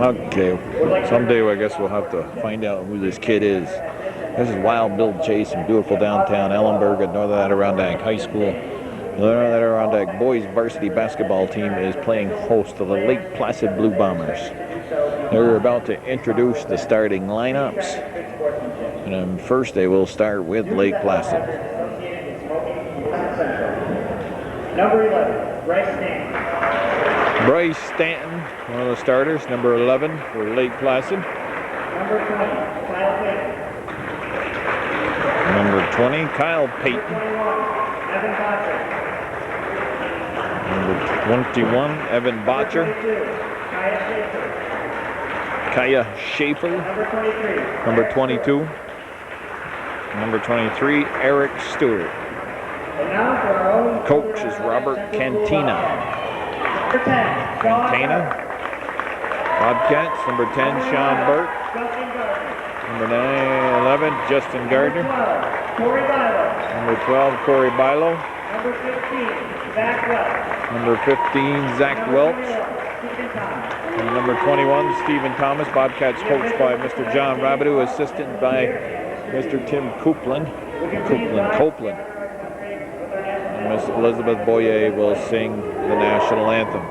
Okay, someday I guess we'll have to find out who this kid is. This is Wild Bill Chase in beautiful downtown Ellenburg at Northern Adirondack High School. The Northern Adirondack boys varsity basketball team is playing host to the Lake Placid Blue Bombers. They're about to introduce the starting lineups. And first they will start with Lake Placid. Number 11, Bryce Stanton. Bryce Stanton, one of the starters. Number 11 for Lake Placid. Number 20, Kyle Payton. Number 20, Kyle Payton. Number 21, Evan Botcher. Number 21, Evan Botcher. Kaya Schaefer. Number 22. Number 23, Eric Stewart. And now for our own Coach is Robert Cantina. Number 10, Cantina. Bobcats, number 10, Sean Burt. Number 11, Justin Gardner. Number 12, Corey Bilo. Number 15, Zach Welch. Number 15, Zach Welch. And number 21, Stephen Thomas. Bobcats coached by Mr. John Rabideau, assisted by Mr. Tim Copeland. And Miss Elizabeth Boyer will sing the national anthem.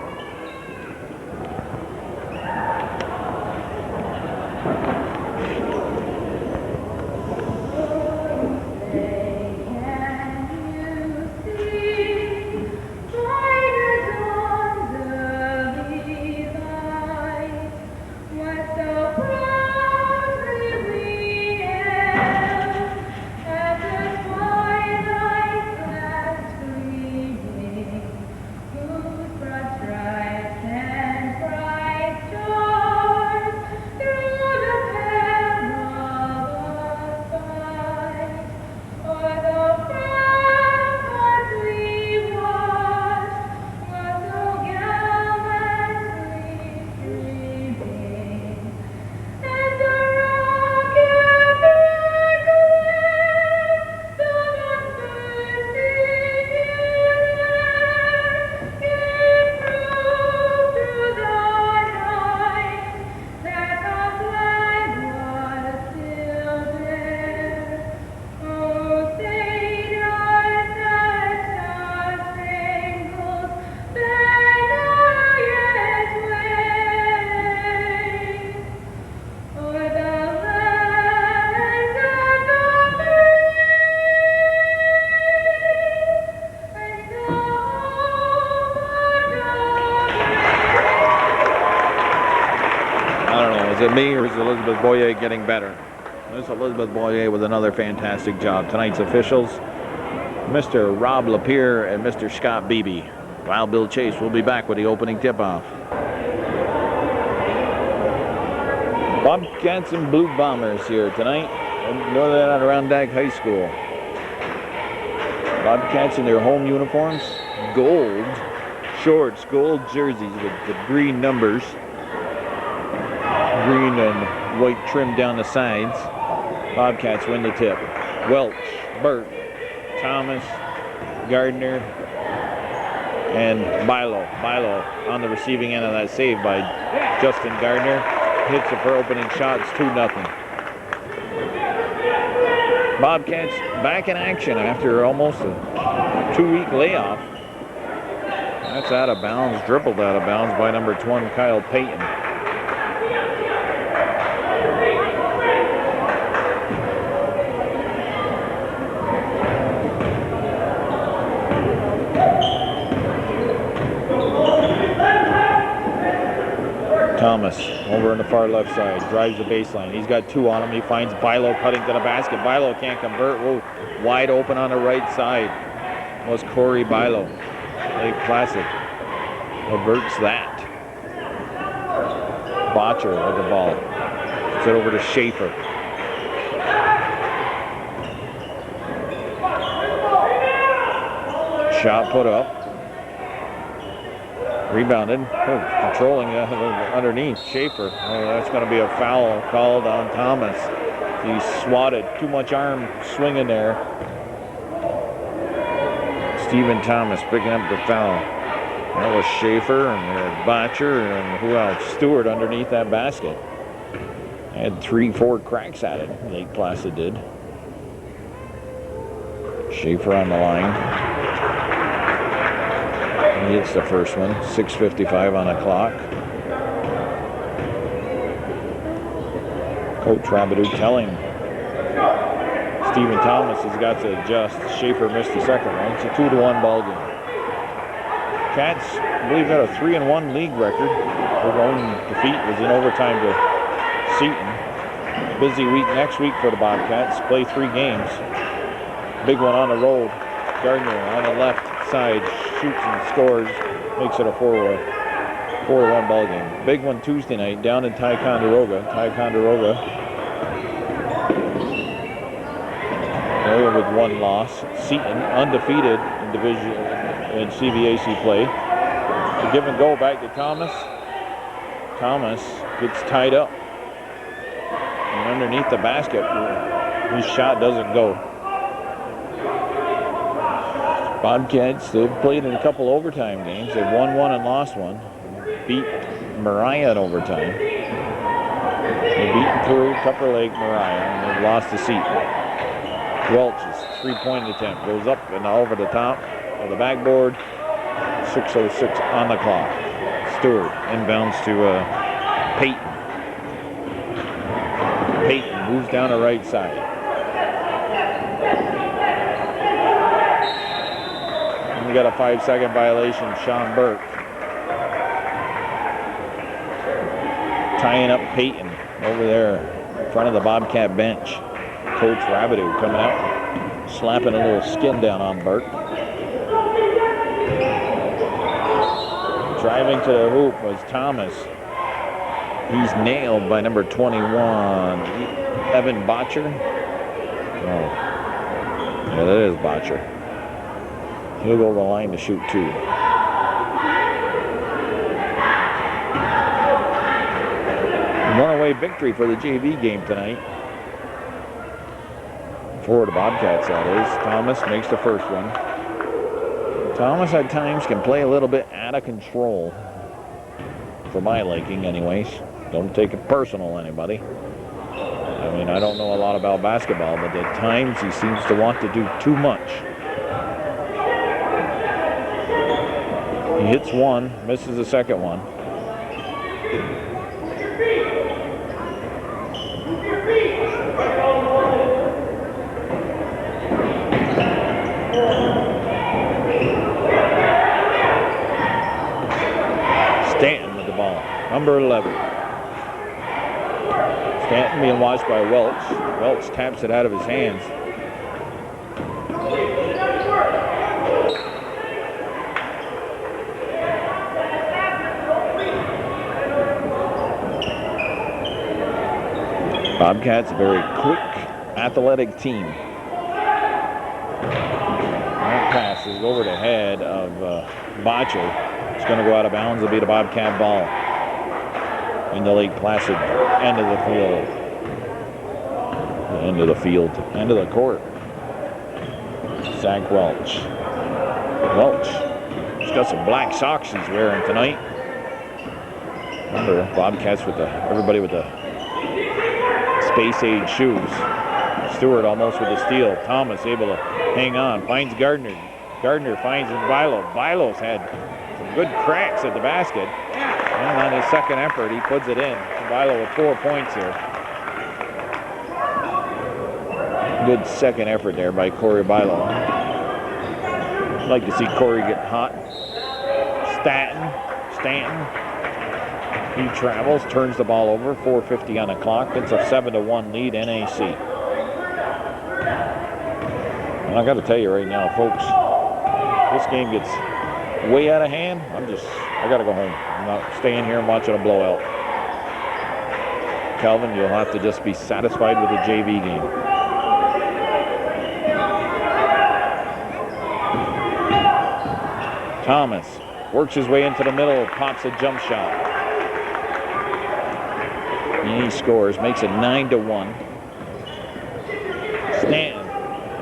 Is it me or is Elizabeth Boyer getting better? This is Elizabeth Boyer with another fantastic job. Tonight's officials, Mr. Rob Lapierre and Mr. Scott Beebe. Wild Bill Chase will be back with the opening tip-off. Bobcats and Blue Bombers here tonight at Northern Adirondack High School. Bobcats in their home uniforms, gold shorts, gold jerseys with the green numbers. Green and white trim down the sides. Bobcats win the tip. Welch, Burt, Thomas, Gardner, and Bilo. Bilo on the receiving end of that save by Justin Gardner. Hits it for opening shots, 2-0. Bobcats back in action after almost a 2-week layoff. That's out of bounds, dribbled out of bounds by number 20, Kyle Payton. Thomas over on the far left side, drives the baseline. He's got two on him. He finds Bilo cutting to the basket. Bilo can't convert. Whoa, wide open on the right side was Corey Bilo. Lake Placid averts that. Botcher with the ball. Gets it over to Schaefer. Shot put up. Rebounded, controlling underneath Schaefer. Oh, that's going to be a foul called on Thomas. He swatted, too much arm swinging there. Stephen Thomas picking up the foul. That was Schaefer and Botcher and who else? Stewart underneath that basket. Had 3-4 cracks at it. Lake Placid did. Schaefer on the line. He hits the first one. 6:55 on the clock. Coach Rabideau telling Stephen Thomas has got to adjust. Schaefer missed the second one. It's a 2-1 ball game. Cats, I believe, got a 3-1 league record. Their own defeat was in overtime to Seton. Busy week next week for the Bobcats. Play 3 games. Big one on the road. Gardner on the left side shoots and scores. Makes it a 4-1 ball game. Big one Tuesday night down in Ticonderoga. Area with 1 loss. Seton undefeated in division in CVAC play. The give and go back to Thomas. Thomas gets tied up. And underneath the basket, his shot doesn't go. Bobcats, they've played in a couple overtime games. They've won 1 and lost 1. Beat Mariah in overtime. They've beaten Peru, Tupper Lake, Mariah, and they've lost to Seton. Welch's 3-point attempt goes up and over the top of the backboard. 6:06 on the clock. Stewart inbounds to Peyton. Peyton moves down the right side. And we got a 5-second violation. Sean Burke tying up Peyton over there in front of the Bobcat bench. Coach Rabideau coming out, slapping a little skin down on Burke. Driving to the hoop was Thomas. He's nailed by number 21, Evan Botcher. Oh, yeah, that is Botcher. He'll go to the line to shoot 2. One-away victory for the JV game tonight. For the Bobcats, that is. Thomas makes the first one. Thomas at times can play a little bit out of control. For my liking, anyways. Don't take it personal, anybody. I mean, I don't know a lot about basketball, but at times he seems to want to do too much. He hits 1, misses the second one. Stanton with the ball, number 11. Stanton being watched by Welch. Welch taps it out of his hands. Bobcats, a very quick, athletic team. That pass is over the head of Botcher. It's going to go out of bounds. It'll be the Bobcat ball in the Lake Placid end of the field. End of the court. Zach Welch. He's got some black socks he's wearing tonight. Remember, Bobcats with everybody with the space age shoes. Stewart almost with the steal. Thomas able to hang on. Finds Gardner. Gardner finds Vilo. Vilo's had some good cracks at the basket. And on his second effort, he puts it in. Vilo with 4 points here. Good second effort there by Corey Vilo. I'd like to see Corey get hot. Stanton. He travels, turns the ball over. 4:50 on the clock. It's a 7-1 lead, NAC. And I got to tell you right now, folks, this game gets way out of hand. I got to go home. I'm not staying here and watching a blowout. Calvin, you'll have to just be satisfied with the JV game. Thomas works his way into the middle, pops a jump shot. And he scores, makes it 9-1. Stanton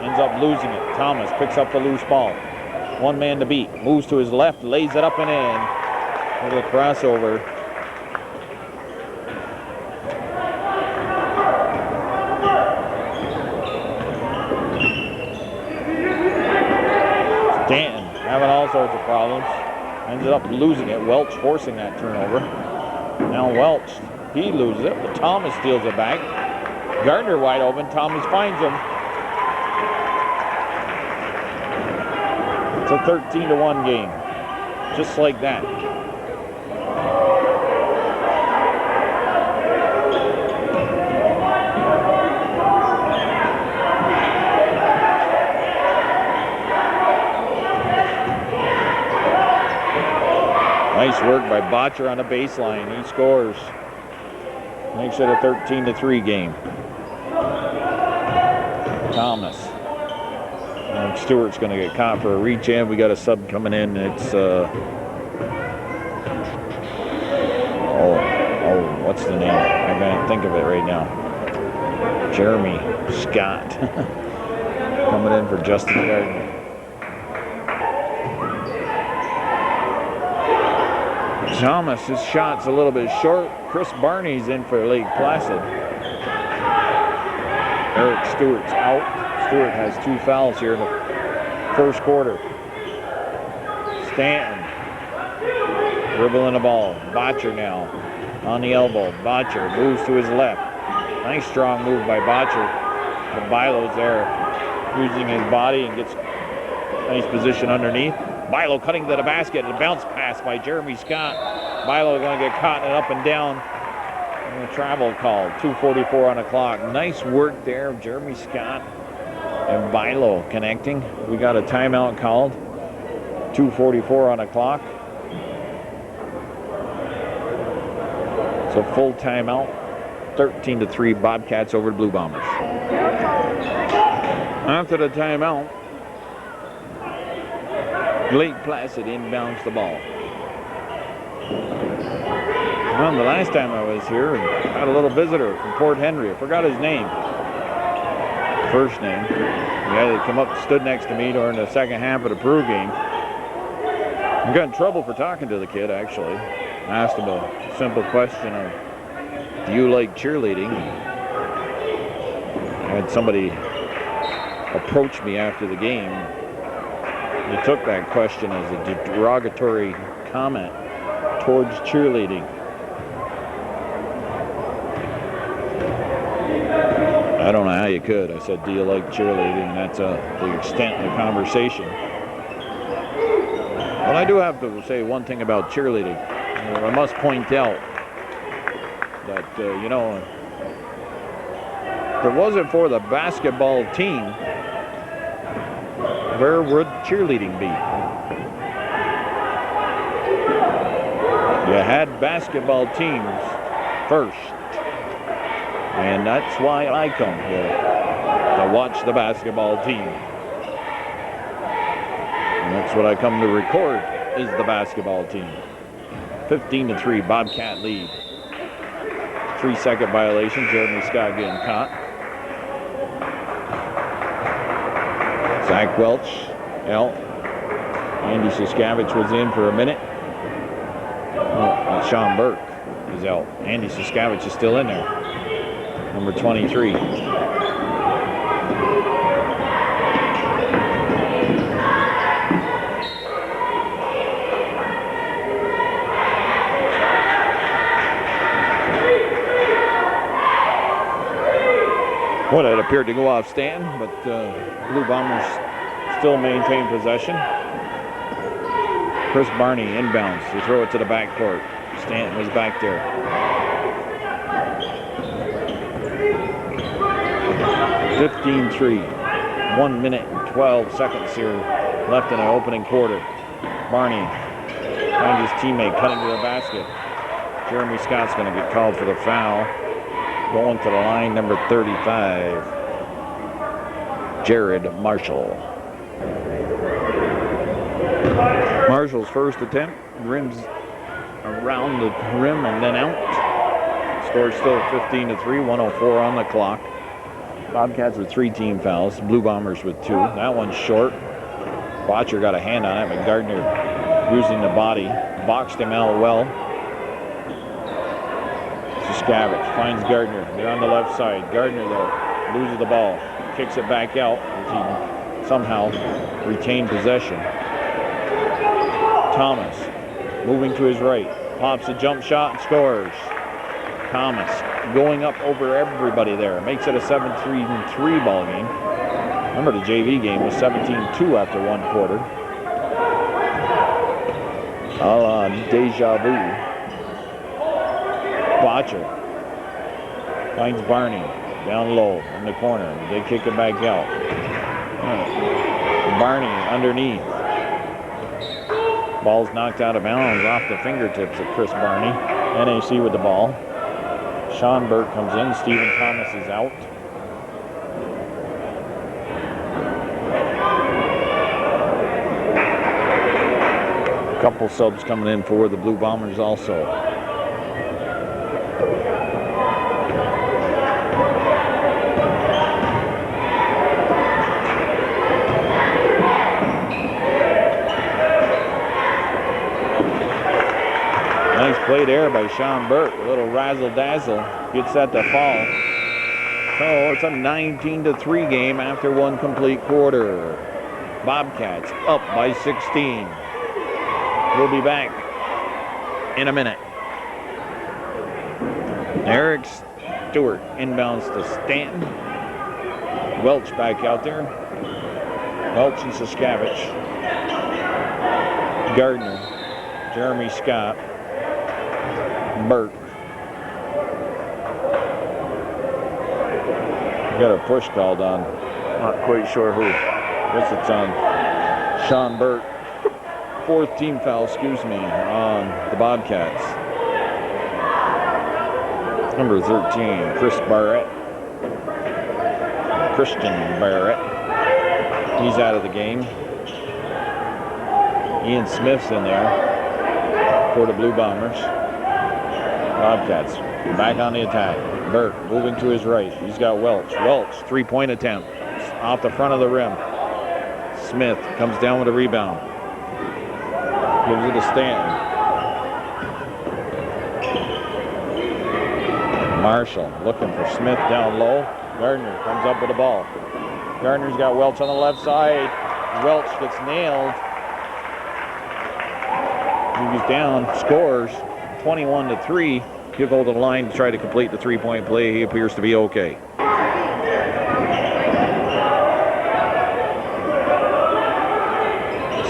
ends up losing it. Thomas picks up the loose ball. One man to beat. Moves to his left, lays it up and in. Little crossover. Stanton having all sorts of problems. Ended up losing it. Welch forcing that turnover. Now Welch, he loses it, but Thomas steals it back. Gardner wide open. Thomas finds him. It's a 13-1 game. Just like that. Nice work by Botcher on the baseline. He scores. Makes it a 13-3 game. Thomas. And Stewart's going to get caught for a reach in. We got a sub coming in. It's what's the name? I can't think of it right now. Jeremy Scott coming in for Justin Gardner. Thomas, his shot's a little bit short. Chris Barney's in for Lake Placid. Eric Stewart's out. Stewart has 2 fouls here in the first quarter. Stanton dribbling the ball. Botcher now on the elbow. Botcher moves to his left. Nice strong move by Botcher. But Bilo's there using his body and gets nice position underneath. Bilo cutting to the basket. A bounce pass by Jeremy Scott. Bilo going to get caught in up and down. And a travel call. 2:44 on the clock. Nice work there of Jeremy Scott and Bilo connecting. We got a timeout called. 2:44 on the clock. So full timeout. 13-3 Bobcats over the Blue Bombers. After the timeout, Lake Placid inbounds the ball. Well, the last time I was here, I had a little visitor from Port Henry. I forgot his name. First name. The guy that came up stood next to me during the second half of the Peru game. I got in trouble for talking to the kid, actually. I asked him a simple question of, do you like cheerleading? I had somebody approach me after the game. They took that question as a derogatory comment towards cheerleading. I don't know how you could. I said, do you like cheerleading? And that's the extent of the conversation. But I do have to say one thing about cheerleading. I must point out that, you know, if it wasn't for the basketball team, where would cheerleading be? You had basketball teams first. And that's why I come here, to watch the basketball team. And that's what I come to record, is the basketball team. 15-3, Bobcat lead. 3-second violation, Jeremy Scott getting caught. Zach Welch out. Andy Siskavich was in for a minute. Sean Burke is out. Andy Siskavich is still in there. Number 23. Well, it appeared to go off Stanton, but Blue Bombers still maintain possession. Chris Barney inbounds. They throw it to the backcourt. Stanton was back there. (15-3). 1 minute and 12 seconds here left in the opening quarter. Barney finds his teammate cutting to the basket. Jeremy Scott's going to get called for the foul. Going to the line, number 35, Jared Marshall. Marshall's first attempt, rims around the rim and then out. Score still 15-3, 1:04 on the clock. Bobcats with 3 team fouls, Blue Bombers with 2. That one's short. Botcher got a hand on it, but Gardner using the body. Boxed him out well. Saskavich finds Gardner. They're on the left side. Gardner, though, loses the ball. Kicks it back out as he somehow retained possession. Thomas moving to his right. Pops a jump shot and scores. Thomas going up over everybody there. Makes it a 7-3 ball game. Remember, the JV game was 17-2 after one quarter. A la deja vu. Botcher finds Barney down low in the corner. They kick it back out. Barney underneath. Ball's knocked out of bounds off the fingertips of Chris Barney. NAC with the ball. Sean Burke comes in. Stephen Thomas is out. A couple subs coming in for the Blue Bombers also. Nice play there by Sean Burke. A little razzle-dazzle. Gets that to fall. So it's a 19-3 game after one complete quarter. Bobcats up by 16. We'll be back in a minute. Eric Stewart inbounds to Stanton. Welch back out there. Welch and Saskavich. Gardner. Jeremy Scott. Burke. Got a push called on. Not quite sure who. Guess it's on Sean Burke. Fourth team foul, excuse me, on the Bobcats. Number 13, Christian Barrett. He's out of the game. Ian Smith's in there for the Blue Bombers. Bobcats back on the attack. Burke moving to his right. He's got Welch. Welch, three-point attempt off the front of the rim. Smith comes down with a rebound. Gives it to Stanton. Marshall looking for Smith down low. Gardner comes up with the ball. Gardner's got Welch on the left side. Welch gets nailed. He's down, scores 21-3. He'll go to the line to try to complete the three-point play. He appears to be okay.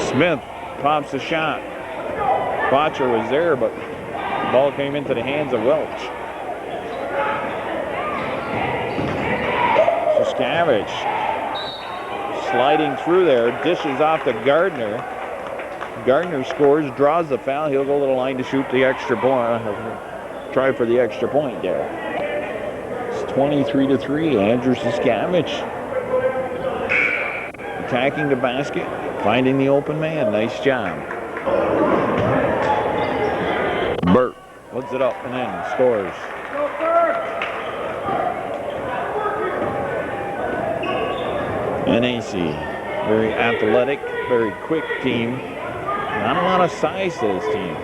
Smith pops a shot. Botcher was there, but the ball came into the hands of Welch. Saskavich sliding through there, dishes off to Gardner. Gardner scores, draws the foul. He'll go to the line to shoot the extra point. Try for the extra point there. It's 23-3. Andrew Saskavich attacking the basket, finding the open man. Nice job. Burke puts it up and in, scores. NAC, very athletic, very quick team. Not a lot of size to this team.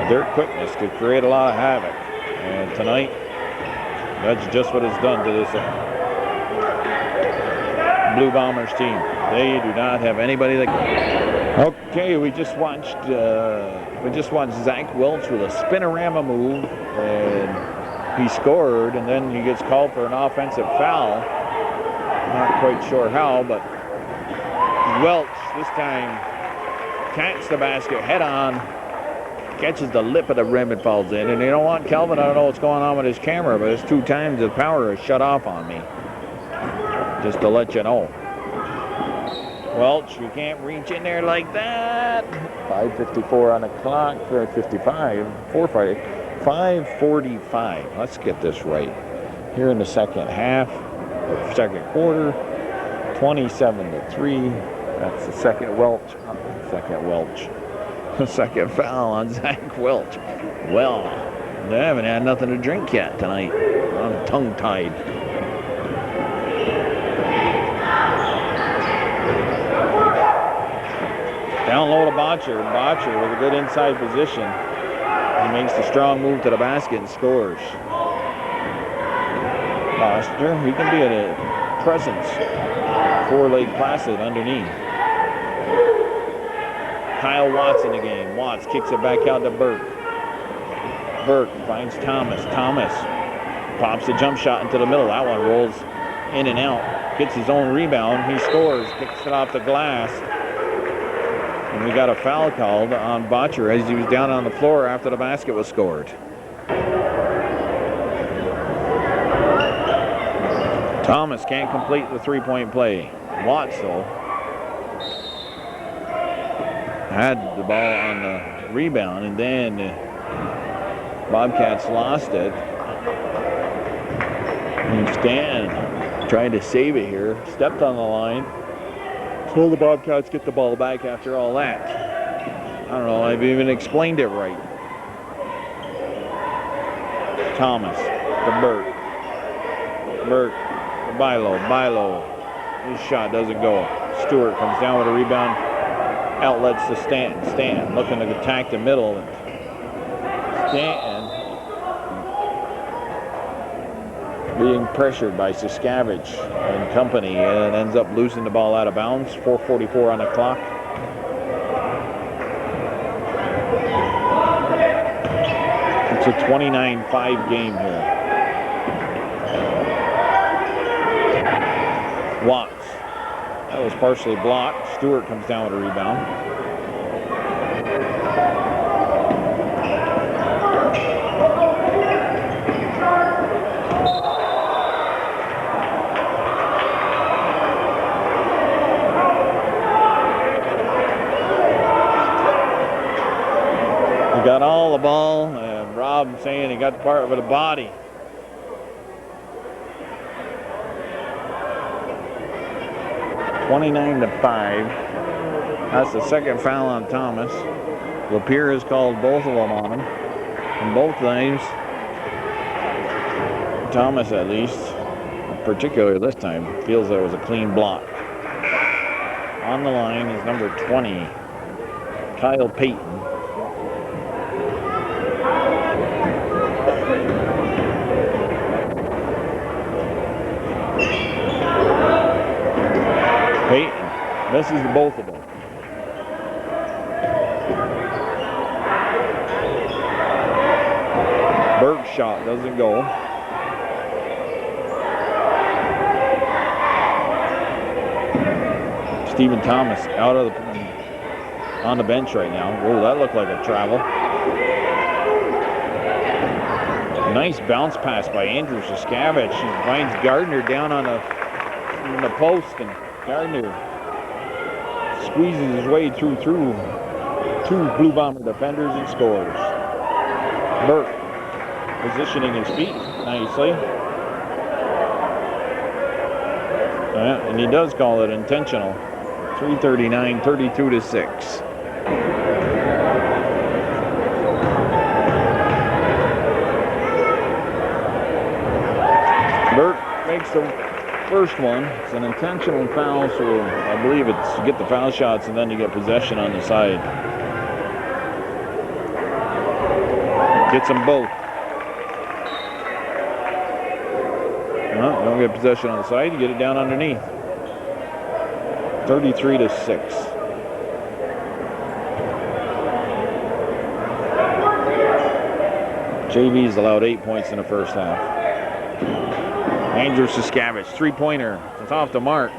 Their quickness could create a lot of havoc. And tonight, that's just what it's done to this Blue Bombers team. They do not have anybody that. Okay, we just watched Zach Welch with a spinorama move, and he scored, and then he gets called for an offensive foul. Not quite sure how, but Welch this time attacks the basket head on, catches the lip of the rim and falls in. And you know what, Calvin, I don't know what's going on with his camera, but it's 2 times the power is shut off on me. Just to let you know. Welch, you can't reach in there like that. 5:54 on the clock, 5:45. Let's get this right. Here in the second half, second quarter, 27-3. That's the second Welch. The second foul on Zach Welch. Well, they haven't had nothing to drink yet tonight. I'm tongue-tied. Down low to Botcher. Botcher with a good inside position. He makes the strong move to the basket and scores. Foster, he can be a presence for Lake Placid underneath. Kyle Watts in the game. Watts kicks it back out to Burke. Burke finds Thomas. Thomas pops a jump shot into the middle. That one rolls in and out. Gets his own rebound. He scores. Kicks it off the glass. And we got a foul called on Botcher as he was down on the floor after the basket was scored. Thomas can't complete the three-point play. Watts, though, had the ball on the rebound, and then Bobcats lost it. And Stan trying to save it here. Stepped on the line. So the Bobcats get the ball back after all that. I don't know, I've even explained it right. Thomas to Burke. Burke to Bilo. Bilo. His shot doesn't go. Stewart comes down with a rebound. Outlets to Stanton. Stanton looking to attack the middle. Stanton being pressured by Siskavich and company, and ends up losing the ball out of bounds. 4:44 on the clock. It's a 29-5 game here. Watts. That was partially blocked. Stewart comes down with a rebound. He got all the ball, and Rob saying he got the part with a body. (29-5). That's the second foul on Thomas. Lapeer has called both of them on him. And both times, Thomas at least, particularly this time, feels there was a clean block. On the line is number 20, Kyle Payton. Payton misses the both of them. Burke's shot doesn't go. Stephen Thomas out of on the bench right now. Whoa, that looked like a travel. Nice bounce pass by Andrew Siskavich. He finds Gardner down on the post, and Gardner squeezes his way through two Blue Bomber defenders and scores. Burke positioning his feet nicely. And he does call it intentional. 3:39, 32-6. Burke makes the first one. It's an intentional foul, so I believe it's to get the foul shots and then you get possession on the side. Gets them both. No, don't get possession on the side, you get it down underneath. 33-6. JV's allowed 8 points in the first half. Andrew Siskavich, three-pointer. It's off the mark.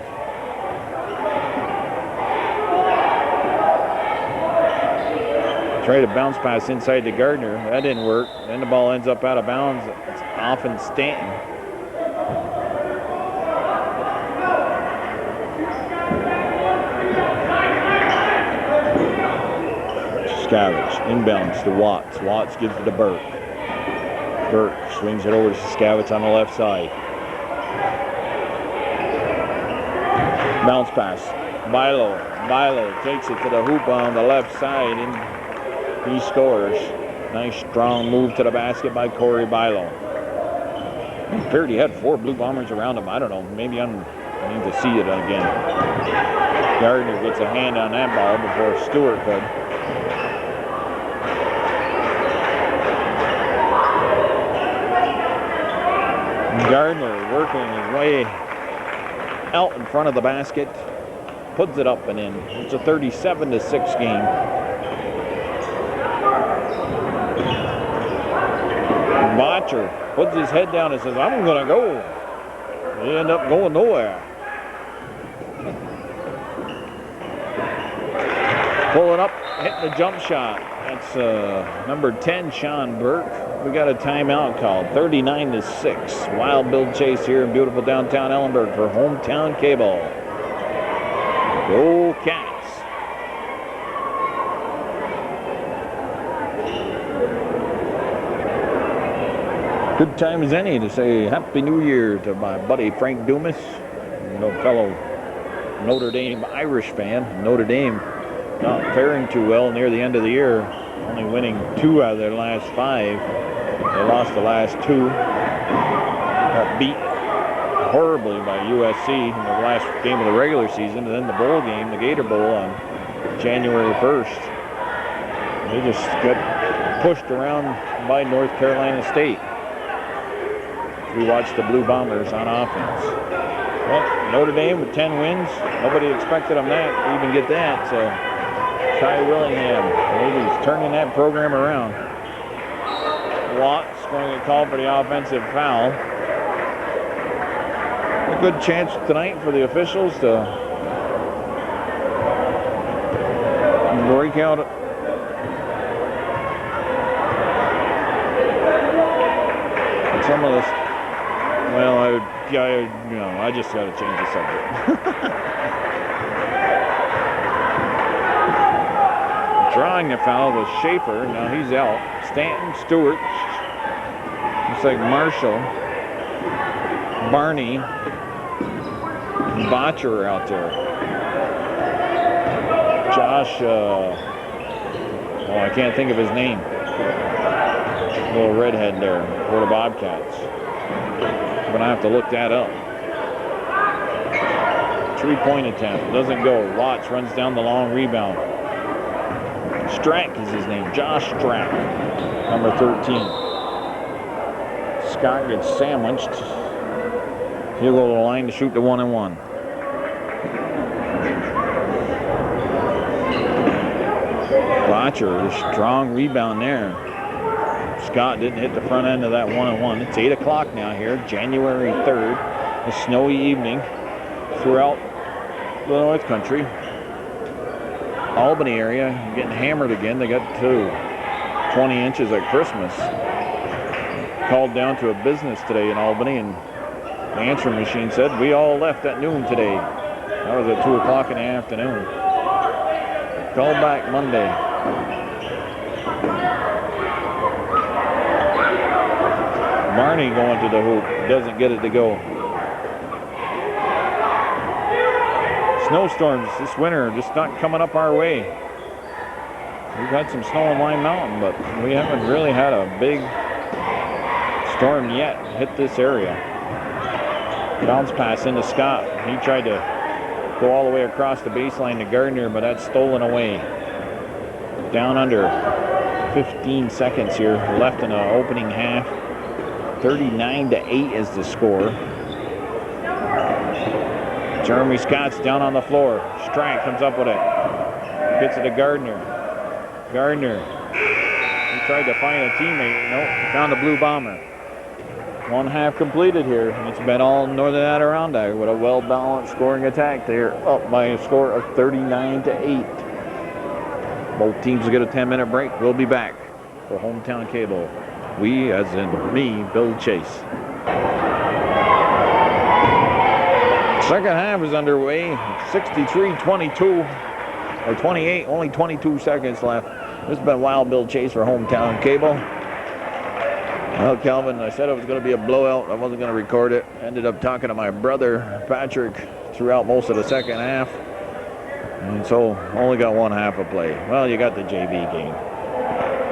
Try to bounce pass inside to Gardner. That didn't work. Then the ball ends up out of bounds. It's off in Stanton. Siskavich inbounds to Watts. Watts gives it to Burke. Burke swings it over to Siskavich on the left side. Bounce pass. Bilo takes it to the hoop on the left side, and he scores. Nice strong move to the basket by Corey Bilo. He appeared he had 4 Blue Bombers around him. I don't know, maybe I'm I need to see it again. Gardner gets a hand on that ball before Stewart could. Gardner working his way out in front of the basket, puts it up and in. It's a 37-6 game. Botcher puts his head down and says, I'm gonna go. They end up going nowhere. Pulling up, hitting the jump shot. That's number 10, Sean Burke. We got a timeout called, 39-6. Wild Bill Chase here in beautiful downtown Ellenburg for Hometown Cable. Go Cats. Good time as any to say Happy New Year to my buddy Frank Dumas, fellow Notre Dame Irish fan. Notre Dame not faring too well near the end of the year, only winning 2 out of their last 5. They lost the last 2. Got beat horribly by USC in the last game of the regular season, and then the bowl game, the Gator Bowl, on January 1st. They just got pushed around by North Carolina State. We watched the Blue Bombers on offense. Well, Notre Dame with 10 wins. Nobody expected them to even get that. So Ty Willingham, maybe he's turning that program around. Watts going to get called for the offensive foul. A good chance tonight for the officials to break out. Some of this. Well, I just got to change the subject. Drawing the foul was Schaefer. Now he's out. Stanton, Stewart. Looks like Marshall, Barney, and Botcher are out there. Josh, I can't think of his name. Little redhead there for the Bobcats. I'm gonna have to look that up. 3-point attempt, doesn't go. Watts runs down the long rebound. Strack is his name, Josh Strack, number 13. Scott gets sandwiched. He'll go to the line to shoot the 1-and-1. Botcher, a strong rebound there. Scott didn't hit the front end of that 1-and-1. It's 8 o'clock now here, January 3rd. A snowy evening throughout the North Country. Albany area getting hammered again. They got to 20 inches at Christmas. Called down to a business today in Albany, and the answering machine said we all left at noon today. That was at 2 o'clock in the afternoon. Call back Monday. Barney going to the hoop, doesn't get it to go. Snowstorms this winter just not coming up our way. We've had some snow on Lime Mountain, but we haven't really had a big storm yet hit this area. Bounce pass into Scott. He tried to go all the way across the baseline to Gardner, but that's stolen away. Down under 15 seconds here left in the opening half. 39-8 is the score. Jeremy Scott's down on the floor. Strack comes up with it. Gets it to Gardner. Gardner. He tried to find a teammate. Nope, found a Blue Bomber. 1 half completed here. It's been all Northern Adirondack with a well-balanced scoring attack. They're up by a score of 39-8. Both teams will get a 10-minute break. We'll be back for Hometown Cable. We, as in me, Bill Chase. Second half is underway. 63-22, or 28, only 22 seconds left. This has been Wild Bill Chase for Hometown Cable. Well, Calvin, I said it was going to be a blowout. I wasn't going to record it. Ended up talking to my brother, Patrick, throughout most of the second half. And so, only got 1 half of play. Well, you got the JV game.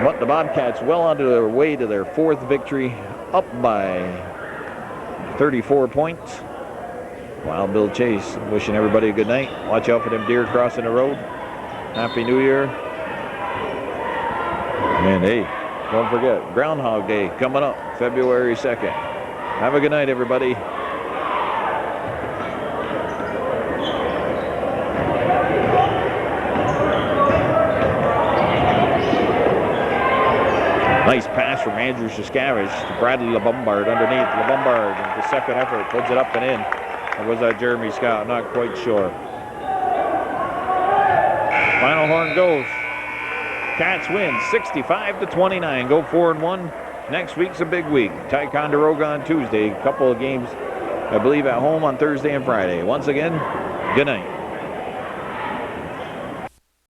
But the Bobcats well on their way to their 4th victory, up by 34 points. Wild Bill Chase wishing everybody a good night. Watch out for them deer crossing the road. Happy New Year. And hey, don't forget, Groundhog Day coming up February 2nd. Have a good night, everybody. Nice pass from Andrew Siskavich to Bradley LeBombard underneath. LeBombard, the second effort, puts it up and in. Or was that Jeremy Scott? Not quite sure. Final horn goes. Cats win 65-29. Go 4-1. Next week's a big week. Ticonderoga on Tuesday. A couple of games, I believe, at home on Thursday and Friday. Once again, good night.